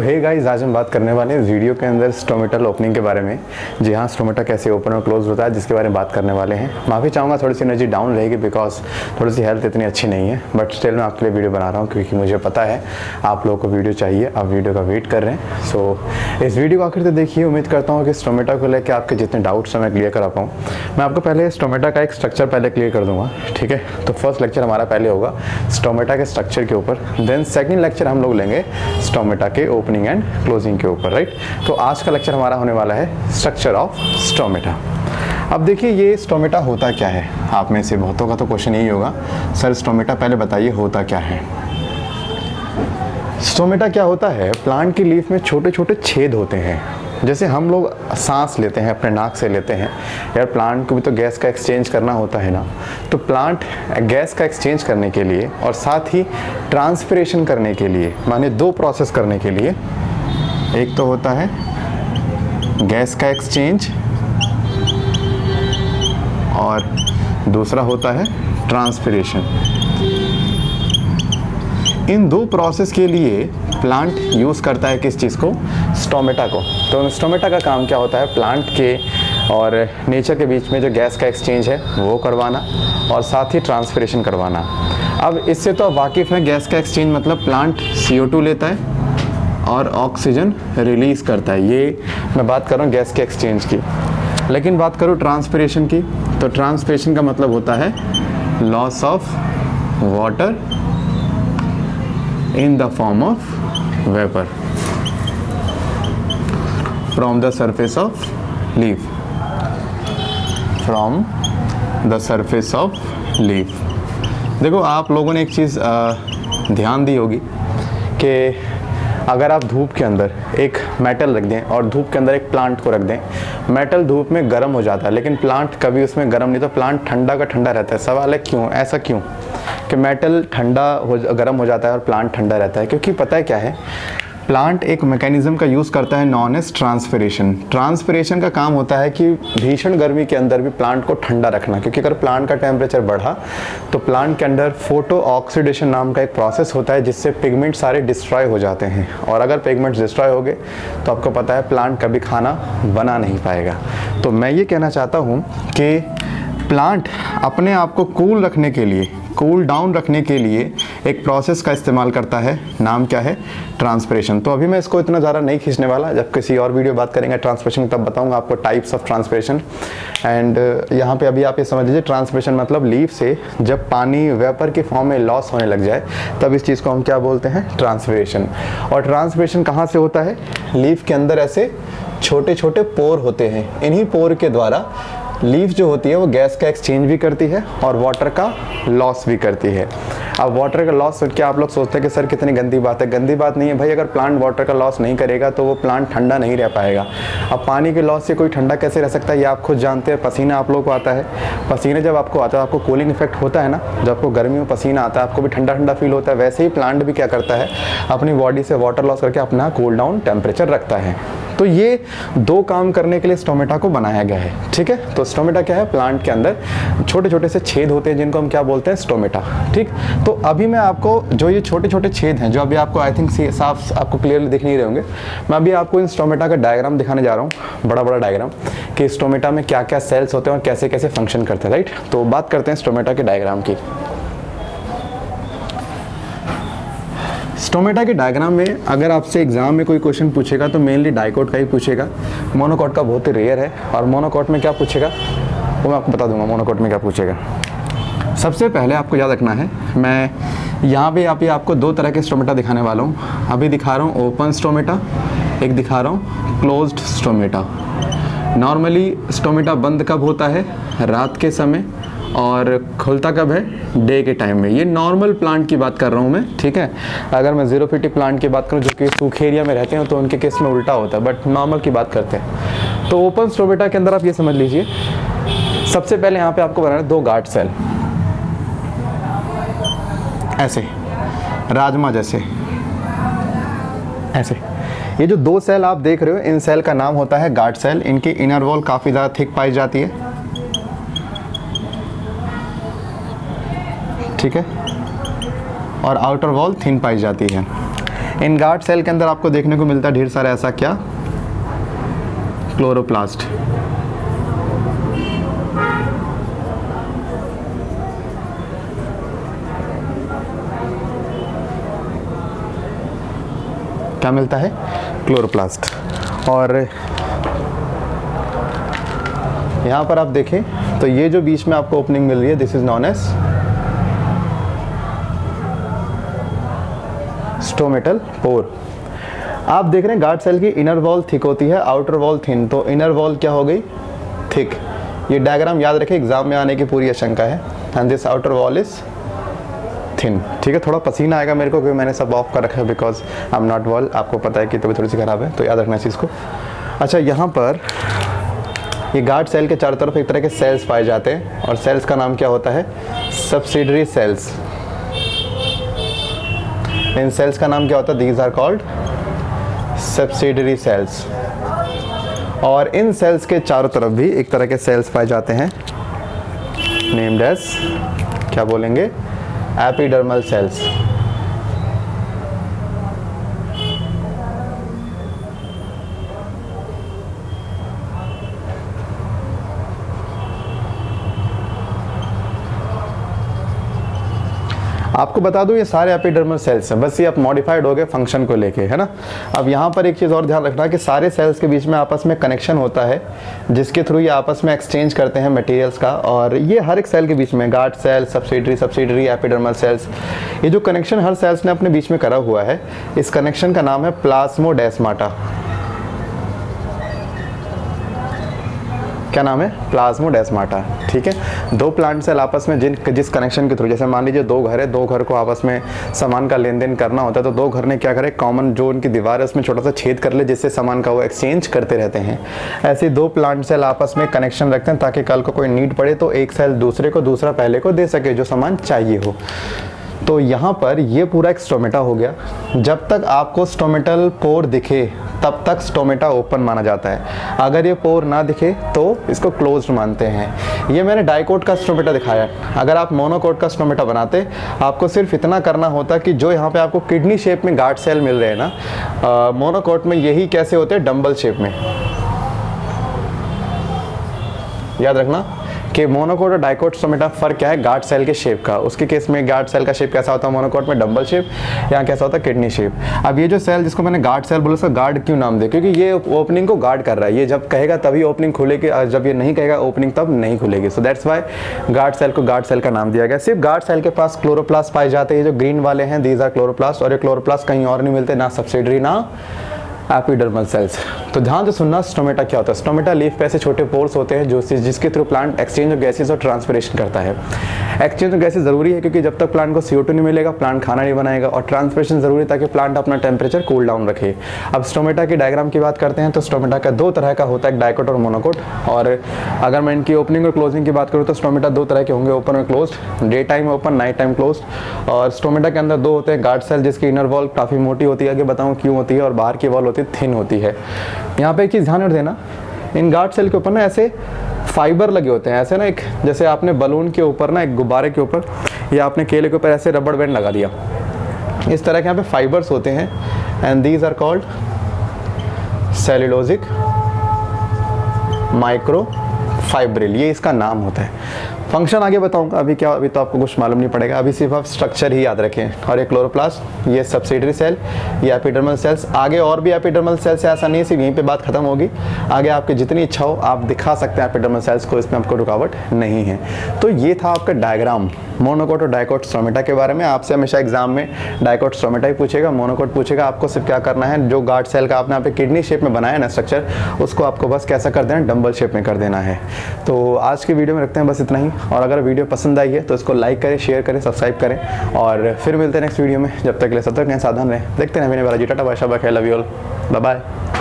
Hey guys, आज हम बात करने वाले हैं वीडियो के अंदर स्टोमेटल ओपनिंग के बारे में। जी हाँ, स्टोमेटा कैसे ओपन और क्लोज होता है जिसके बारे में बात करने वाले हैं। माफ़ी चाहूँगा, थोड़ी सी एनर्जी डाउन रहेगी बिकॉज थोड़ी सी हेल्थ इतनी अच्छी नहीं है, बट स्टिल मैं आपके लिए वीडियो बना रहा हूँ क्योंकि मुझे पता है आप लोगों को वीडियो चाहिए, आप वीडियो का वेट कर रहे हैं। सो इस वीडियो को आखिर तक देखिए। उम्मीद करता हूँ कि स्टोमेटा को लेकर आपके जितने डाउट्स हैं मैं क्लियर करा पाऊँ। मैं आपको पहले स्टोमेटा का एक स्ट्रक्चर पहले क्लियर कर दूँगा, ठीक है। तो फर्स्ट लेक्चर हमारा पहले होगा स्टोमेटा के स्ट्रक्चर के ऊपर, देन सेकेंड लेक्चर हम लोग लेंगे स्टोमेटा के ओपनिंग एंड क्लोजिंग के ऊपर, राइट। तो आज का लेक्चर हमारा होने वाला है स्ट्रक्चर ऑफ स्टोमेटा। अब देखिए, ये स्टोमेटा होता क्या है। आप में से बहुतों का तो क्वेश्चन यही होगा, सर स्टोमेटा पहले बताइए होता क्या है। स्टोमेटा क्या होता है, प्लांट की लीफ में छोटे छोटे छेद होते हैं। जैसे हम लोग सांस लेते हैं, अपने नाक से लेते हैं, यार प्लांट को भी तो गैस का एक्सचेंज करना होता है ना। तो प्लांट गैस का एक्सचेंज करने के लिए और साथ ही ट्रांसपिरेशन करने के लिए, माने दो प्रोसेस करने के लिए, एक तो होता है गैस का एक्सचेंज और दूसरा होता है ट्रांसपिरेशन। इन दो प्रोसेस के लिए प्लांट यूज़ करता है किस चीज़ को, स्टोमेटा को। तो स्टोमेटा का काम क्या होता है, प्लांट के और नेचर के बीच में जो गैस का एक्सचेंज है वो करवाना और साथ ही ट्रांसपिरेशन करवाना। अब इससे तो वाकिफ़ है, गैस का एक्सचेंज मतलब प्लांट CO2 लेता है और ऑक्सीजन रिलीज़ करता है। ये मैं बात कर रहा हूँ गैस के एक्सचेंज की। लेकिन बात करूँ ट्रांसपिरेशन की, तो ट्रांसपिरेशन का मतलब होता है loss of water in the form of vapor from the surface of leaf, from the surface of leaf। देखो, आप लोगों ने एक चीज़ ध्यान दी होगी कि अगर आप धूप के अंदर एक मेटल रख दें और धूप के अंदर एक प्लांट को रख दें, मेटल धूप में गर्म हो जाता है लेकिन प्लांट कभी उसमें गर्म नहीं, तो प्लांट ठंडा का ठंडा रहता है। सवाल है क्यों, ऐसा क्यों कि मेटल गर्म हो जाता है और प्लांट ठंडा रहता है? क्योंकि पता है क्या है, प्लांट एक मैकेनिज्म का यूज़ करता है नॉन एज ट्रांसपिरेशन। ट्रांसपिरेशन का काम होता है कि भीषण गर्मी के अंदर भी प्लांट को ठंडा रखना, क्योंकि अगर प्लांट का टेम्परेचर बढ़ा तो प्लांट के अंदर फोटो ऑक्सीडेशन नाम का एक प्रोसेस होता है जिससे पिगमेंट सारे डिस्ट्रॉय हो जाते हैं। और अगर पिगमेंट्स डिस्ट्रॉय हो गए तो आपको पता है प्लांट कभी खाना बना नहीं पाएगा। तो मैं ये कहना चाहता हूँ कि प्लांट अपने आप को कूल रखने के लिए, कूल डाउन रखने के लिए एक प्रोसेस का इस्तेमाल करता है, नाम क्या है, ट्रांसपिरेशन। तो अभी मैं इसको इतना ज़्यादा नहीं खींचने वाला, जब किसी और वीडियो बात करेंगे ट्रांसपिरेशन तब बताऊंगा आपको टाइप्स ऑफ ट्रांसपिरेशन। एंड यहाँ पे अभी आप ये समझ लीजिए, ट्रांसपिरेशन मतलब लीफ से जब पानी वेपर के फॉर्म में लॉस होने लग जाए तब इस चीज़ को हम क्या बोलते हैं, ट्रांसपिरेशन। और ट्रांसपिरेशन कहाँ से होता है, लीफ के अंदर ऐसे छोटे छोटे पोर होते हैं। इन्हीं पोर के द्वारा लीफ जो होती है वो गैस का एक्सचेंज भी करती है और वाटर का लॉस भी करती है। अब वाटर का लॉस क्या आप लोग सोचते हैं कि सर कितनी गंदी बात है। गंदी बात नहीं है भाई, अगर प्लांट वाटर का लॉस नहीं करेगा तो वो प्लांट ठंडा नहीं रह पाएगा। अब पानी के लॉस से कोई ठंडा कैसे रह सकता है, ये आप खुद जानते हैं। पसीना आप लोग को आता है, पसीना जब आपको आता है आपको कूलिंग इफेक्ट होता है ना, जब आपको गर्मी में पसीना आता है आपको भी ठंडा ठंडा फील होता है। वैसे ही प्लांट भी क्या करता है, अपनी बॉडी से वाटर लॉस करके अपना कूल डाउन टेम्परेचर रखता है। तो ये दो काम करने के लिए स्टोमेटा को बनाया गया है, ठीक है। तो स्टोमेटा क्या है, प्लांट के अंदर छोटे छोटे से छेद होते हैं जिनको हम क्या बोलते हैं, स्टोमेटा, ठीक। तो अभी मैं आपको जो ये छोटे छोटे छेद हैं, जो अभी आपको आई थिंक साफ आपको क्लियरली दिख नहीं रहे होंगे, मैं अभी आपको इन स्टोमेटा का डायग्राम दिखाने जा रहा हूँ, बड़ा बड़ा डायग्राम कि स्टोमेटा में क्या क्या सेल्स होते हैं और कैसे कैसे फंक्शन करते हैं, राइट। तो बात करते हैं स्टोमेटा के डायग्राम की। स्टोमेटा के डायग्राम में अगर आपसे एग्जाम में कोई क्वेश्चन पूछेगा तो मेनली डाइकोट का ही पूछेगा, मोनोकोट का बहुत ही रेयर है। और मोनोकोट में क्या पूछेगा वो मैं आपको बता दूंगा, मोनोकोट में क्या पूछेगा। सबसे पहले आपको याद रखना है, मैं यहाँ पे आपको दो तरह के स्टोमेटा दिखाने वाला हूँ। अभी दिखा रहा हूँ ओपन स्टोमेटा, एक दिखा रहा हूँ क्लोज्ड स्टोमेटा। नॉर्मली स्टोमेटा बंद कब होता है, रात के समय, और खुलता कब है, डे के टाइम में। ये नॉर्मल प्लांट की बात कर रहा हूँ मैं, ठीक है। अगर मैं ज़ीरोफिटी प्लांट की बात करूँ जो कि सूखे एरिया में रहते हैं तो उनके केस में उल्टा होता है, बट नॉर्मल की बात करते हैं। तो ओपन स्टोमेटा के अंदर आप ये समझ लीजिए, सबसे पहले यहाँ पे आपको बनाना है दो गार्ड सेल, ऐसे राजमा जैसे, ऐसे। ये जो दो सेल आप देख रहे हो, इन सेल का नाम होता है गार्ड सेल। इनकी इनर वॉल काफ़ी ज़्यादा थिक पाई जाती है, ठीक है, और आउटर वॉल थिन पाई जाती है। इन गार्ड सेल के अंदर आपको देखने को मिलता है ढेर सारा ऐसा क्या, क्लोरोप्लास्ट। क्या मिलता है, क्लोरोप्लास्ट। और यहाँ पर आप देखें तो ये जो बीच में आपको ओपनिंग मिल रही है, this is non age stomatal pore. आप देख रहे हैं गार्ड सेल की इनर वॉल थिक होती है, आउटर वॉल थिन, तो इनर वॉल क्या हो गई, थिक। ये डायग्राम याद रखें, एग्जाम में आने की पूरी आशंका है। And this outer wall is thin. ठीक है, थोड़ा पसीना आएगा मेरे को क्योंकि मैंने सब ऑफ कर रखा है because I am not well. आपको पता है कि तबीयत थोड़ी सी खराब है, तो याद रखना इस चीज़ को। अच्छा, यहाँ पर ये गार्ड सेल के चारों तरफ एक तरह के सेल्स पाए जाते हैं और सेल्स का नाम क्या होता है, सब्सिडरी सेल्स। इन सेल्स का नाम क्या होता है, these are called subsidiary cells. और इन सेल्स के चारों तरफ भी एक तरह के सेल्स पाए जाते हैं नेम्ड एज, क्या बोलेंगे, एपिडर्मल सेल्स। आपको बता दूं ये सारे एपिडर्मल सेल्स हैं, बस ये अब मॉडिफाइड हो गए फंक्शन को लेके, है ना। अब यहाँ पर एक चीज़ और ध्यान रखना कि सारे सेल्स के बीच में आपस में कनेक्शन होता है जिसके थ्रू ये आपस में एक्सचेंज करते हैं मटेरियल्स का। और ये हर एक सेल के बीच में, guard cell, subsidiary epidermal cells, ये जो कनेक्शन हर सेल्स ने अपने बीच में करा हुआ है, इस कनेक्शन का नाम है प्लाज्मोडेस्माटा। क्या नाम है, प्लाज्मोडेस्माटा। ठीक है, दो प्लांट सेल आपस में जिस कनेक्शन के थ्रू, जैसे मान लीजिए दो घर है, दो घर को आपस में सामान का लेन देन करना होता है, तो दो घर ने क्या करे, कॉमन जो उनकी दीवार है उसमें छोटा सा छेद कर ले जिससे सामान का वो एक्सचेंज करते रहते हैं। ऐसे दो प्लांट सेल आपस में कनेक्शन रखते हैं ताकि कल को कोई नीड पड़े तो एक सेल दूसरे को, दूसरा पहले को दे सके जो सामान चाहिए हो। तो यहाँ पर ये पूरा एक स्टोमेटा हो गया। जब तक आपको स्टोमेटल पोर दिखे तब तक स्टोमेटा ओपन माना जाता है। अगर ये पोर ना दिखे तो इसको क्लोज्ड मानते हैं। ये मैंने डाइकोट का स्टोमेटा दिखाया। अगर आप मोनोकोट का स्टोमेटा बनाते, आपको सिर्फ इतना करना होता कि जो यहाँ पे आपको किडनी शेप में गार्ड सेल मिल रहे हैं ना, मोनोकोट में यही कैसे होते हैं, डंबल शेप में। याद रखना कि मोनोकोट और डाइकोट स्टोमेटा फर्क क्या है, गार्ड सेल के शेप का। उसके केस में गार्ड सेल का शेप कैसा होता है, मोनोकोट में डंबल शेप, यहाँ कैसा होता है, किडनी शेप। अब ये जो सेल जिसको मैंने गार्ड सेल बोला, उसका गार्ड क्यों नाम दिया, क्योंकि ये ओपनिंग को गार्ड कर रहा है। ये जब कहेगा तभी ओपनिंग खुलेगी, जब ये नहीं कहेगा ओपनिंग तब नहीं खुलेगी। So that's why guard cell को गार्ड सेल का नाम दिया गया। सिर्फ गार्ड सेल के पास क्लोरोप्लास्ट पाए जाते हैं, जो ग्रीन वाले हैं, दीज आर क्लोरोप्लास्ट। और ये क्लोरोप्लास्ट कहीं और नहीं मिलते, ना सब्सिडरी ना एपिडर्मल सेल्स। तो ध्यान से सुनना, स्टोमेटा क्या होता है। स्टोमेटा लीफ पे ऐसे छोटे पोर्स होते हैं जो जिसके through plant exchange of gases और ट्रांसपिरेशन करता है। एक्सचेंज ऑफ गैसेस जरूरी है क्योंकि जब तक प्लांट को CO2 नहीं मिलेगा प्लांट खाना नहीं बनाएगा, और ट्रांसपिरेशन जरूरी ताकि प्लांट अपना टेम्परेचर कूल डाउन रखे। अब स्टोमेटा की डायग्राम की बात करते हैं तो स्टोमेटा का दो तरह का होता है, डाइकोट और मोनोकोट। और अगर मैं इनकी ओपनिंग और क्लोजिंग की बात करूँ तो स्टोमेटा दो तरह के होंगे, ओपन और closed, day time open, night time closed. और स्टोमेटा के अंदर दो होते हैं, गार्ड सेल जिसकी इनर वॉल काफ़ी मोटी होती है, आगे बताऊँ क्यों होती है, और बाहर की वॉल होती है थिन होती है। यहाँ पे एक चीज़ ध्यान देना, इन गार्ड सेल के ऊपर ना ऐसे फाइबर लगे होते हैं, ऐसे ना, एक जैसे आपने बलून के ऊपर ना, एक गुब्बारे के ऊपर या आपने केले के ऊपर ऐसे रबड़ बैंड लगा दिया, इस तरह के यहाँ पे फाइबर्स होते हैं। And these are called cellulosic microfibril, ये इसका नाम होता है। फंक्शन आगे बताऊंगा, अभी क्या, अभी तो आपको कुछ मालूम नहीं पड़ेगा, अभी सिर्फ आप स्ट्रक्चर ही याद रखें। और ये क्लोरोप्लास्ट, ये सब्सिडरी सेल, ये एपिडर्मल सेल्स। आगे और भी एपिडर्मल सेल्स है, ऐसा नहीं सिर्फ यहीं पे बात खत्म होगी। आगे आपकी जितनी इच्छा हो आप दिखा सकते हैं एपिडर्मल सेल्स को, इसमें आपको रुकावट नहीं है। तो ये था आपका डायग्राम मोनोकोट और डाइकोट स्टोमेटा के बारे में। आपसे हमेशा एग्जाम में डाइकोट स्टोमेटा ही पूछेगा, मोनोकोट पूछेगा। आपको सिर्फ क्या करना है, जो गार्ड सेल का आपने यहाँ पे किडनी शेप में बनाया ना स्ट्रक्चर, उसको आपको बस कैसा कर देना, डंबल शेप में कर देना है। तो आज की वीडियो में रखते हैं बस इतना ही। और अगर वीडियो पसंद आई है तो इसको लाइक करें, शेयर करें, सब्सक्राइब करें, और फिर मिलते हैं नेक्स्ट वीडियो में। जब तक के लिए सब तक सावधान रहें। देखते हैं, मैंने बालाजी, टाटा, बाय, शाबाश, love you all, bye bye.